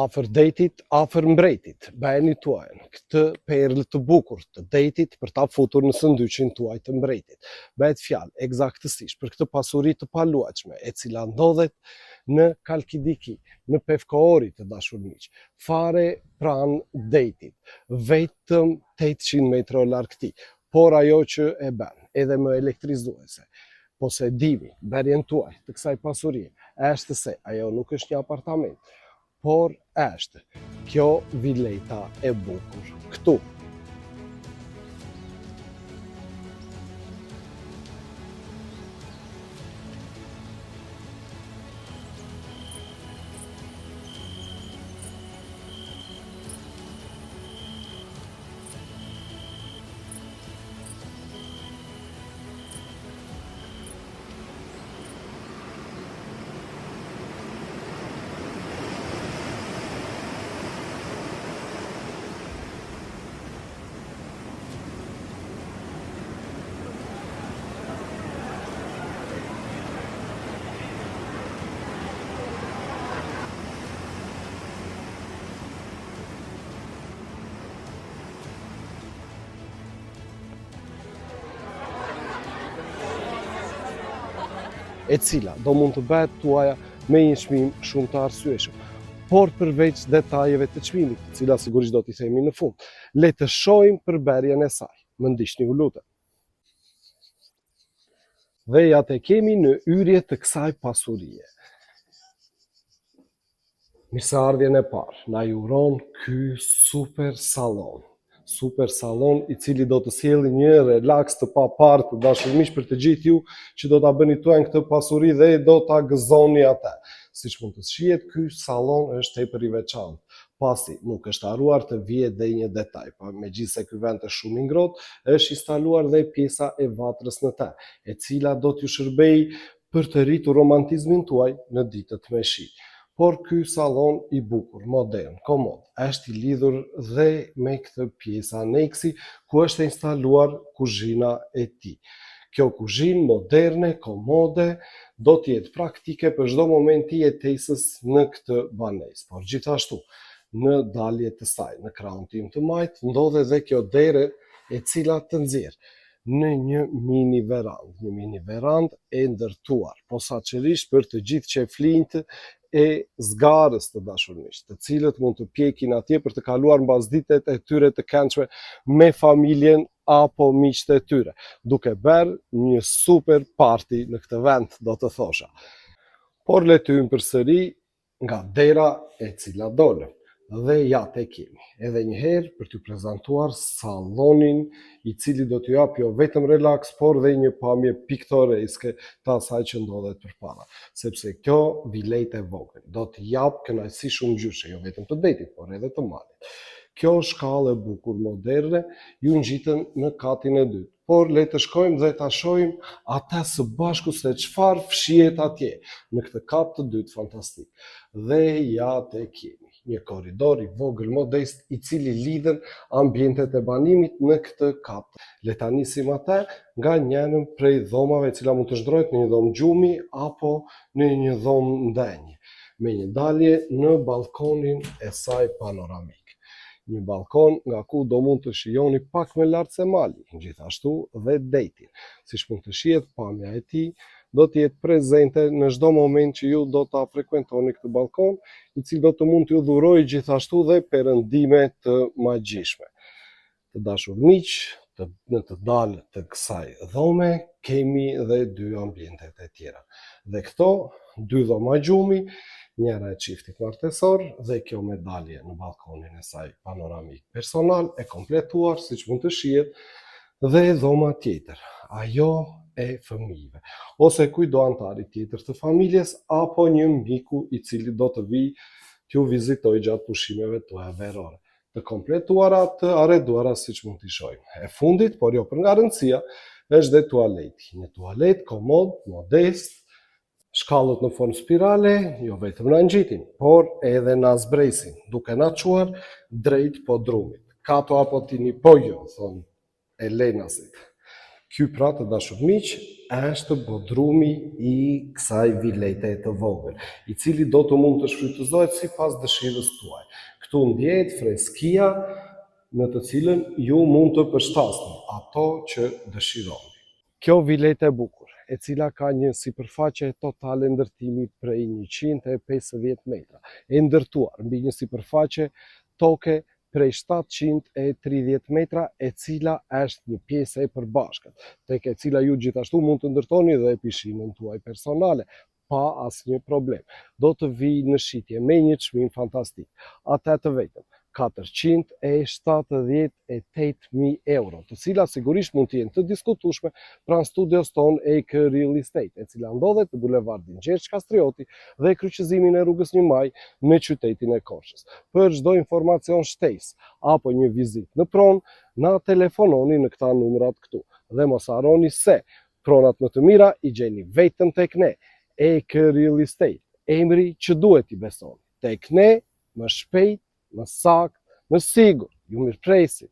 afër detit, afër mbretit, bëheni tuajnë këtë perlë të bukur të detit për ta futur në sëndyqin tuaj të mbretit. Bëhet fjalë eksaktësisht për këtë pasuri të paluajtshme, e cila ndodhet në Kalkidiki, në Pevkoori të dashur miq, fare pranë detit, vetëm 800 metra larg këtij. Por ajo që e bën edhe më elektrizuese, posedimi, berjen tuaj të kësaj pasurie, është se ajo nuk është një apartament, por është kjo vileta e bukur këtu. E cila do mund të bëhet tuaja me një çmim shumë të arsyeshëm. Por përveç detajeve të çmimit, të cilat sigurisht do t'i themi në fund, le të shohim përberjen e saj. Më ndiqni u lutem. Dhe ja te kemi në yrje të kësaj pasurie. Mirëseardhjen e parë na ju uron ky super sallon. Super sallon i cili do të sjellë një relaks të papar të dashur miq për të gjithë ju që do ta bëni tuaj këtë pasuri dhe do ta gëzoni atë. Siç mund të shihet, ky sallon është tepër i veçantë, pasi nuk është harruar të vijë dhe një detaj, pa megjithse ky vend është shumë i ngrohtë, është instaluar dhe pjesa e vatrës në të, e cila do t'ju shërbej për të rritur romantizmin tuaj në ditët me shi. Por ky sallon i bukur, modern, komod, është i lidhur dhe me këtë pjesë aneksi ku është instaluar kuzhina e tij. Kjo kuzhinë moderne, komode, do të jetë praktike për çdo moment i jetesës në këtë banesë. Por gjithashtu, në dalje të saj, në krahun tim të majt, ndodhet edhe kjo derë e cila të nxjerr në një mini verandë e ndërtuar, posaçërisht për të gjithë qeflinjtë e zgarës të dashur miq, të cilët mund të pjekin atje për të kaluar mbasditet e tyre të këndshme me familjen apo miqtë e tyre, duke bërë një super party në këtë vend, do të thosha. Por le të hyjmë përsëri nga dera e cila dolëm. Dhe ja te kemi, edhe një herë për t'ju prezantuar sallonin i cili do t'ju jap jo vetëm relaks, por dhe një pamje piktoreske të asaj që ndodhet përpara. Sepse kjo viletë e vogël do t'i jap kënaqësi shumë gjyshe, jo vetëm të detit, por edhe të malit. Kjo shkallë e bukur moderne ju ngjitën në katin e dytë. Por le të shkojmë dhe ta shohim atë së bashku se çfarë fshihet atje në këtë kat të dytë fantastik. Dhe ja te kemi një korridor i vogël modest i cili lidhen ambientet e banimit në këtë kat. Le ta nisim atë nga njërin prej dhomave e cila mund të shndrohet në një dhomë gjumi apo në një dhomë ndenjë, me një dalje në balkonin e saj panoramik. Një balkon nga ku do mund të shijoni pak më lart se mali, gjithashtu dhe detin. Siç mund të shihet, pamja e tij do të jetë prezente në çdo moment që ju do ta frekuentoni këtë balkon, i cili do të mund t'ju dhurojë gjithashtu dhe perëndime të magjishme. Të dashur miq, në të dalë të kësaj dhome kemi dhe dy ambientet e tjera. Dhe këto dy dhoma gjumi, njëra e çiftit martesor dhe kjo me dalje në balkonin e saj panoramik personal e kompletuar siç mund të shihet, dhe dhoma tjetër, ajo e fëmijëve, ose kujdo antari tjetër të familjes apo një miku i cili do të vijë t'ju vizitojë gjatë pushimeve tuaja verore. Të kompletuara të arreduara siç mund t'i shohim. E fundit, por jo për nga rëndësia, është dhe tualeti. Një tualet komod, modest, shkallët në formë spirale, jo vetëm na ngjitin, por edhe na zbresin, duke na çuar drejt podrumit. Kato apo tini pollo, thon Elenasit. Ky pra të dashur miq është bodrumi i kësaj vilete të vogël, i cili do të mund të shfrytëzohet sipas dëshirës tuaj. Këtu ndjehet freskia në të cilën ju mund të përshtasni ato që dëshironi. Kjo vilete e bukur, e cila ka një sipërfaqe totale ndërtimi prej 150 metra, e ndërtuar mbi një sipërfaqe toke prej 730 metra, e cila është një pjesë e përbashkët, tek e cila ju gjithashtu mund të ndërtoni dhe pishinën tuaj personale, pa asnjë problem. Do të vijë në shitje me një çmim fantastik. Atë të vetëm 478.000 euro, të cilat sigurisht mund të jenë të diskutueshme pranë studios tonë EK Real Estate, e cila ndodhet në bulevardin Gjergj Kastrioti dhe kryqëzimin e rrugës 1 Maj në qytetin e Korçës. Për çdo informacion shtesë apo një vizitë në pronë, na telefononi në këta numrat këtu. Dhe mos harroni se pronat më të mira i gjeni vetëm tek ne, EK Real Estate, emri që duhet i besoni. Tek ne, më shpejt, më sakt, më sigur, ju mirëpresim.